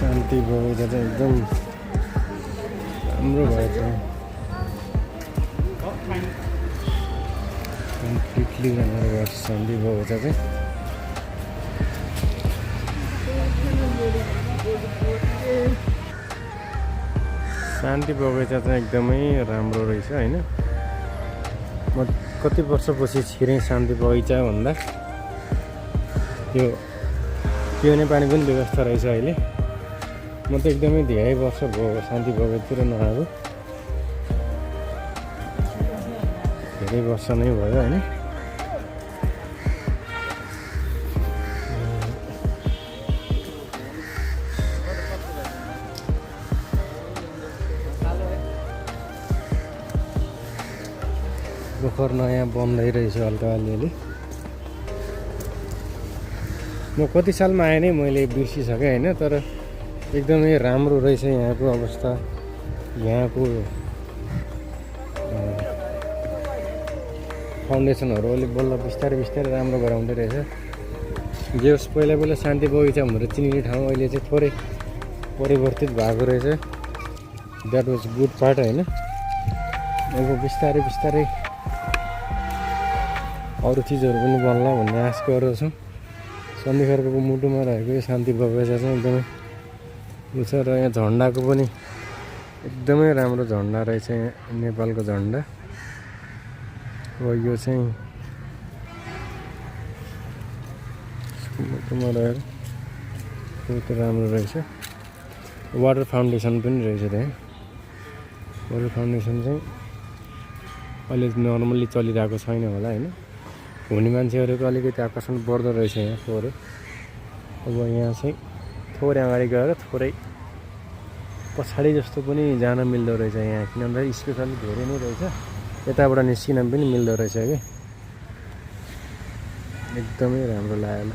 शान्ति बगैँचा चाहिँ एकदम राम्रो भएछ कम्प्लिटली राम्रो भएछ शान्ति बगैँचा चाहिँ शान्ति बगैँचा चाहिँ एकदमै राम्रो रहेछ हैन म कति वर्षपछि छिरेँ शान्ति बगैँचा भन्दा यो पिउने पानी पनि व्यवस्था रहेछ अहिले म त एकदमै धेरै वर्ष भयो शान्ति बगैँचातिर नआएको धेरै वर्ष नै भयो हैन भर्खर नयाँ बन्दै रहेछ हल्का अलिअलि म कति सालमा आएँ नै मैले बिर्सिसकेँ हैन तर एकदमै राम्रो रहेछ यहाँको अवस्था यहाँको फाउन्डेसनहरू अलि बल्ल बिस्तारै बिस्तारै राम्रो गराउँदै रहेछ जे होस् पहिला शान्ति बगैँचा भनेर चिनिने ठाउँ अहिले चाहिँ थोरै परिवर्तित भएको रहेछ द्याट वाज गुड पार्ट हैन अब बिस्तारै बिस्तारै अरू चिजहरू पनि बन्ला भन्ने आश गर्दछु सन्धिखर्कको मुटुमा रहेको यो शान्ति बगैँचा चाहिँ एकदमै यो छ र यहाँ झन्डाको पनि एकदमै राम्रो झन्डा रहेछ यहाँ नेपालको झन्डा अब यो चाहिँ मुटुमा रहेर बहुत राम्रो रहेछ वाटर फाउन्डेसन पनि रहेछ त्यहाँ वाटर फाउन्डेसन चाहिँ अहिले नर्मल्ली चलिरहेको छैन होला हैन हुने मान्छेहरूको अलिकति आकर्षण बढ्दो रहेछ यहाँ थोरै अब यहाँ चाहिँ थोरै अगाडि गएर थोरै पछाडि जस्तो पनि जान मिल्दो रहेछ यहाँ किनभने स्पेस अलिक धेरै नै रहेछ यताबाट निस्किन पनि मिल्दो रहेछ कि एकदमै राम्रो लाग्यो